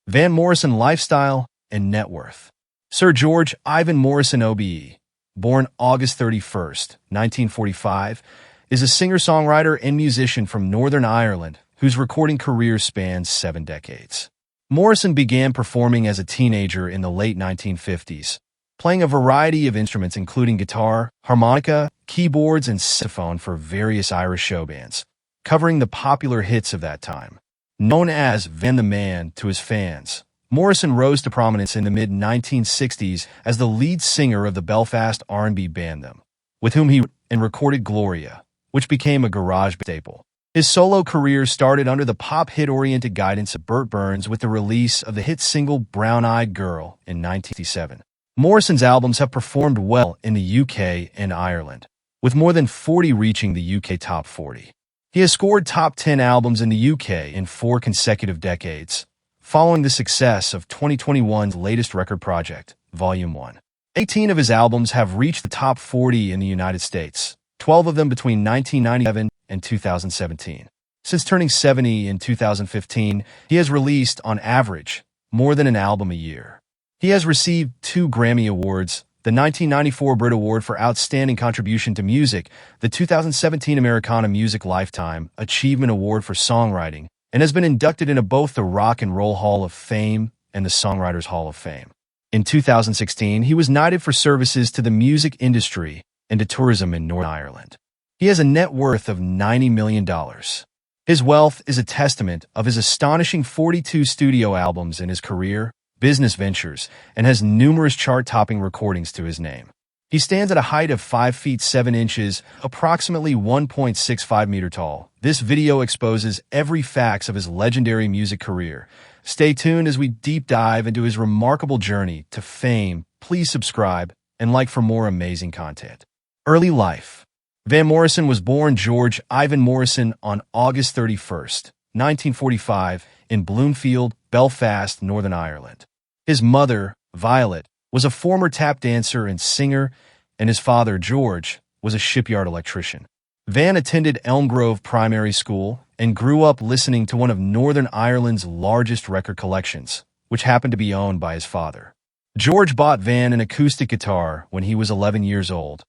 Van Morrison lifestyle and net worth. Sir George Ivan Morrison OBE, born August 31st, 1945, is a singer-songwriter and musician from Northern Ireland whose recording career spans 7 decades. Morrison began performing as a teenager in the late 1950s, playing a variety of instruments including guitar, harmonica, keyboards, and saxophone for various Irish show bands, covering the popular hits of that time. Known as Van the Man to his fans, Morrison rose to prominence in the mid-1960s as the lead singer of the Belfast R&B band Them, with whom he wrote and recorded Gloria, which became a garage staple. His solo career started under the pop hit-oriented guidance of Burt Burns with the release of the hit single Brown-Eyed Girl in 1967. Morrison's albums have performed well in the UK and Ireland, with more than 40 reaching the UK top 40. He has scored top 10 albums in the UK in 4 consecutive decades, following the success of 2021's latest record project, Volume 1. 18 of his albums have reached the top 40 in the United States, 12 of them between 1997 and 2017. Since turning 70 in 2015, he has released, on average, more than an album a year. He has received 2 Grammy Awards, the 1994 Brit Award for Outstanding Contribution to Music, the 2017 Americana Music Lifetime Achievement Award for Songwriting, and has been inducted into both the Rock and Roll Hall of Fame and the Songwriters Hall of Fame. In 2016, he was knighted for services to the music industry and to tourism in Northern Ireland. He has a net worth of $90 million. His wealth is a testament of his astonishing 42 studio albums in his career, business ventures, and has numerous chart-topping recordings to his name. He stands at a height of 5 feet 7 inches, approximately 1.65 meters tall. This video exposes every fact of his legendary music career. Stay tuned as we deep dive into his remarkable journey to fame. Please subscribe and like for more amazing content. Early life. Van Morrison was born George Ivan Morrison on August 31st, 1945, in Bloomfield, Belfast, Northern Ireland. His mother, Violet, was a former tap dancer and singer, and his father, George, was a shipyard electrician. Van attended Elm Grove Primary School and grew up listening to one of Northern Ireland's largest record collections, which happened to be owned by his father. George bought Van an acoustic guitar when he was 11 years old,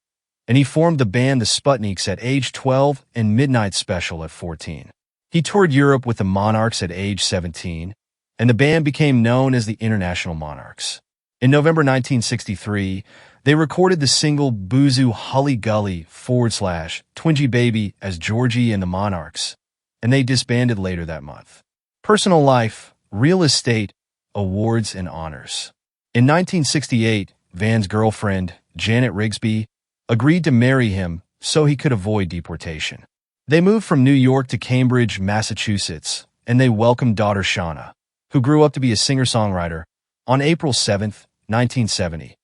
and he formed the band the Sputniks at age 12 and Midnight Special at 14. He toured Europe with the Monarchs at age 17, and the band became known as the International Monarchs. In November 1963, they recorded the single Boozoo Hully Gully / Twingy Baby as Georgie and the Monarchs, and they disbanded later that month. Personal life, real estate, awards, and honors. In 1968, Van's girlfriend, Janet Rigsby, agreed to marry him so he could avoid deportation. They moved from New York to Cambridge, Massachusetts, and they welcomed daughter Shauna, who grew up to be a singer-songwriter, on April 7, 1970.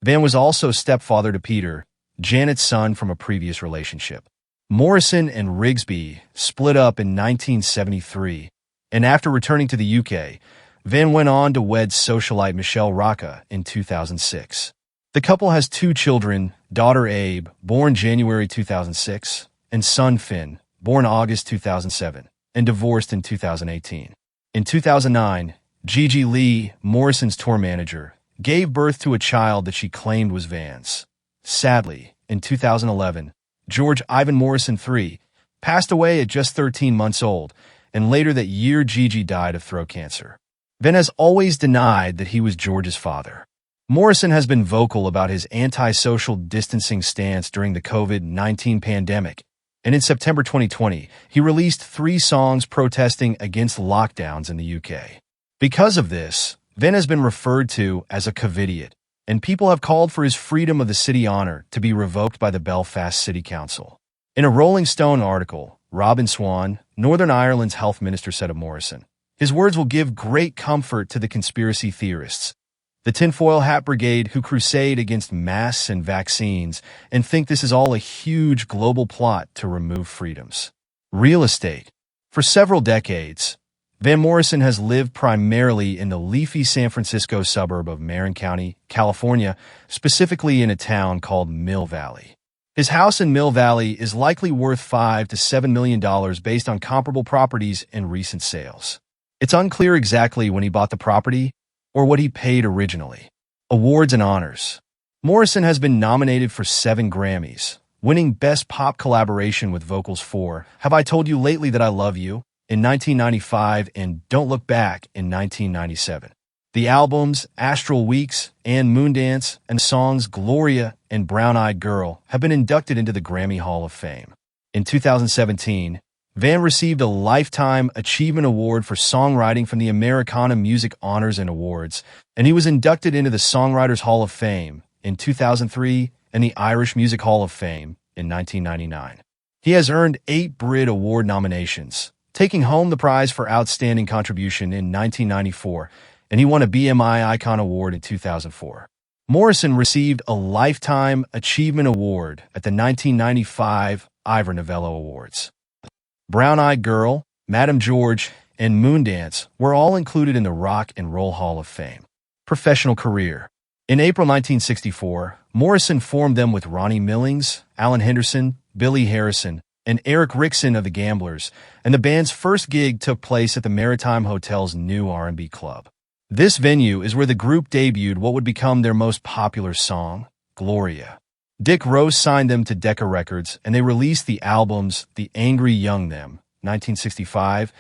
Van was also stepfather to Peter, Janet's son from a previous relationship. Morrison and Rigsby split up in 1973, and after returning to the UK, Van went on to wed socialite Michelle Rocca in 2006. The couple has 2 children, daughter Abe, born January 2006, and son Finn, born August 2007, and divorced in 2018. In 2009, Gigi Lee, Morrison's tour manager, gave birth to a child that she claimed was Van's. Sadly, in 2011, George Ivan Morrison III passed away at just 13 months old, and later that year Gigi died of throat cancer. Van has always denied that he was George's father. Morrison has been vocal about his anti-social distancing stance during the COVID-19 pandemic, and in September 2020, he released 3 songs protesting against lockdowns in the UK. Because of this, Van has been referred to as a covidiot, and people have called for his Freedom of the City honor to be revoked by the Belfast City Council. In a Rolling Stone article, Robin Swan, Northern Ireland's health minister, said of Morrison, "His words will give great comfort to the conspiracy theorists, the tinfoil hat brigade who crusade against masks and vaccines and think this is all a huge global plot to remove freedoms." Real estate. For several decades, Van Morrison has lived primarily in the leafy San Francisco suburb of Marin County, California, specifically in a town called Mill Valley. His house in Mill Valley is likely worth $5 to $7 million based on comparable properties and recent sales. It's unclear exactly when he bought the property or what he paid originally. Awards and honors. Morrison has been nominated for 7 Grammys, winning Best Pop Collaboration with Vocals for Have I Told You Lately That I Love You in 1995 and Don't Look Back in 1997. The albums Astral Weeks and Moondance and the songs Gloria and Brown-Eyed Girl have been inducted into the Grammy Hall of Fame. In 2017, Van received a Lifetime Achievement Award for songwriting from the Americana Music Honors and Awards, and he was inducted into the Songwriters Hall of Fame in 2003 and the Irish Music Hall of Fame in 1999. He has earned 8 Brit Award nominations, taking home the prize for Outstanding Contribution in 1994, and he won a BMI Icon Award in 2004. Morrison received a Lifetime Achievement Award at the 1995 Ivor Novello Awards. Brown-Eyed Girl, Madame George, and Moondance were all included in the Rock and Roll Hall of Fame. Professional career. In April 1964, Morrison formed them with Ronnie Millings, Alan Henderson, Billy Harrison, and Eric Rickson of the Gamblers, and the band's first gig took place at the Maritime Hotel's new R&B club. This venue is where the group debuted what would become their most popular song, Gloria. Dick Rose signed them to Decca Records, and they released the albums The Angry Young Them, 1965,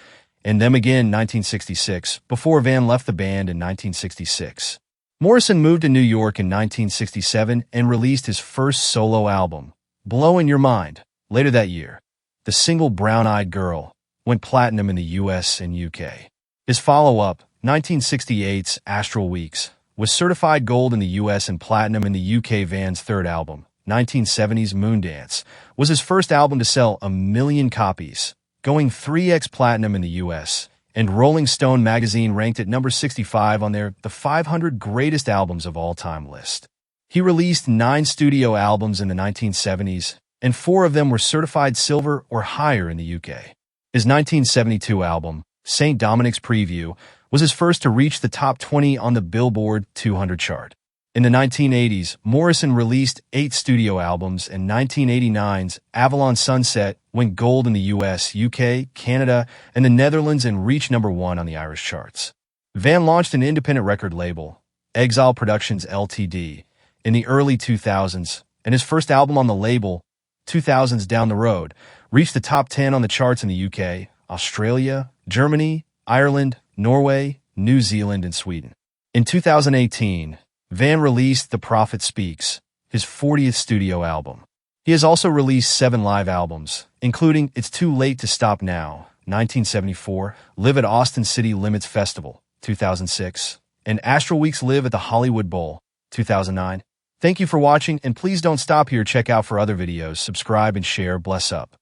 and Them Again, 1966, before Van left the band in 1966. Morrison moved to New York in 1967 and released his first solo album, Blow in Your Mind, later that year. The single Brown-Eyed Girl went platinum in the US and UK. His follow-up, 1968's Astral Weeks, was certified gold in the US and platinum in the UK. Van's third album, 1970's Moondance, was his first album to sell 1 million copies, going 3x platinum in the US, and Rolling Stone magazine ranked it number 65 on their The 500 Greatest Albums of All Time list. He released 9 studio albums in the 1970s, and 4 of them were certified silver or higher in the UK. His 1972 album, St. Dominic's Preview, was his first to reach the top 20 on the Billboard 200 chart. In the 1980s, Morrison released 8 studio albums, and 1989's Avalon Sunset went gold in the US, UK, Canada, and the Netherlands and reached number 1 on the Irish charts. Van launched an independent record label, Exile Productions Ltd., in the early 2000s, and his first album on the label, 2000's Down the Road, reached the top 10 on the charts in the UK, Australia, Germany, Ireland, Norway, New Zealand, and Sweden. In 2018, Van released The Prophet Speaks, his 40th studio album. He has also released 7 live albums, including It's Too Late to Stop Now, 1974, Live at Austin City Limits Festival, 2006, and Astral Weeks Live at the Hollywood Bowl, 2009. Thank you for watching, and please don't stop here. Check out for other videos, subscribe and share. Bless up.